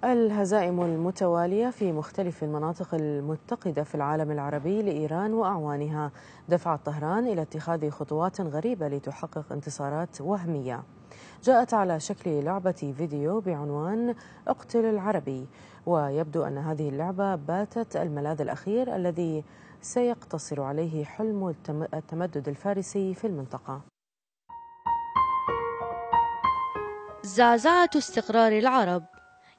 الهزائم المتوالية في مختلف المناطق المتقدة في العالم العربي لإيران وأعوانها دفعت طهران إلى اتخاذ خطوات غريبة لتحقق انتصارات وهمية جاءت على شكل لعبة فيديو بعنوان اقتل العربي، ويبدو أن هذه اللعبة باتت الملاذ الأخير الذي سيقتصر عليه حلم التمدد الفارسي في المنطقة. زعزعة استقرار العرب.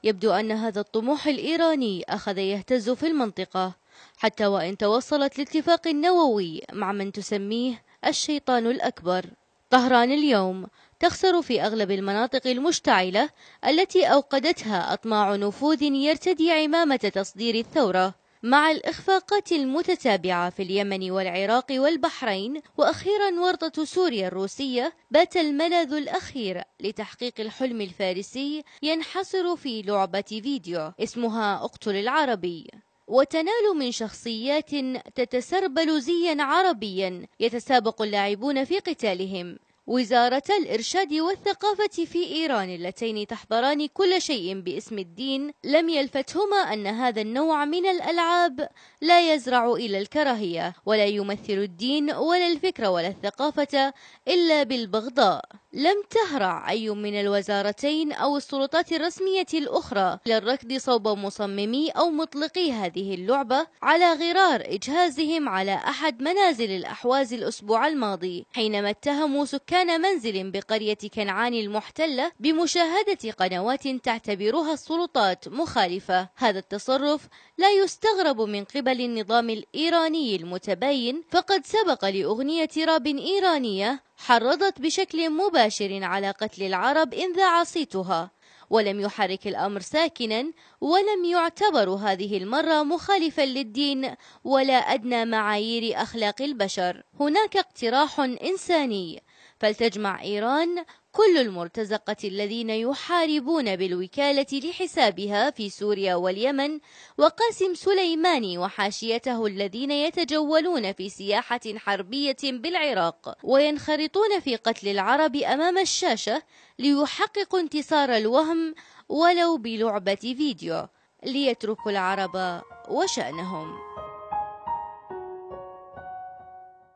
يبدو أن هذا الطموح الإيراني أخذ يهتز في المنطقة، حتى وإن توصلت لاتفاق نووي مع من تسميه الشيطان الأكبر. طهران اليوم تخسر في أغلب المناطق المشتعلة التي أوقدتها أطماع نفوذ يرتدي عمامة تصدير الثورة، مع الإخفاقات المتتابعة في اليمن والعراق والبحرين، وأخيرا ورطة سوريا الروسية. بات الملاذ الأخير لتحقيق الحلم الفارسي ينحصر في لعبة فيديو اسمها اقتل العربي، وتنال من شخصيات تتسربل زيا عربيا يتسابق اللاعبون في قتالهم. وزارة الإرشاد والثقافة في إيران اللتين تحضران كل شيء باسم الدين لم يلفتهما أن هذا النوع من الألعاب لا يزرع إلى الكراهية، ولا يمثل الدين ولا الفكر ولا الثقافة إلا بالبغضاء. لم تهرع أي من الوزارتين أو السلطات الرسمية الأخرى للركض صوب مصممي أو مطلقي هذه اللعبة على غرار إجهازهم على أحد منازل الأحواز الأسبوع الماضي، حينما اتهموا سكان منزل بقرية كنعان المحتلة بمشاهدة قنوات تعتبرها السلطات مخالفة. هذا التصرف لا يستغرب من قبل النظام الإيراني المتباين، فقد سبق لأغنية راب إيرانية حرضت بشكل مباشر على قتل العرب إن ذاع صيتها، ولم يحرك الأمر ساكنا، ولم يعتبر هذه المرة مخالفا للدين ولا أدنى معايير أخلاق البشر. هناك اقتراح إنساني، فلتجمع إيران كل المرتزقة الذين يحاربون بالوكالة لحسابها في سوريا واليمن، وقاسم سليماني وحاشيته الذين يتجولون في سياحة حربية بالعراق وينخرطون في قتل العرب أمام الشاشة ليحققوا انتصار الوهم ولو بلعبة فيديو، ليتركوا العرب وشأنهم.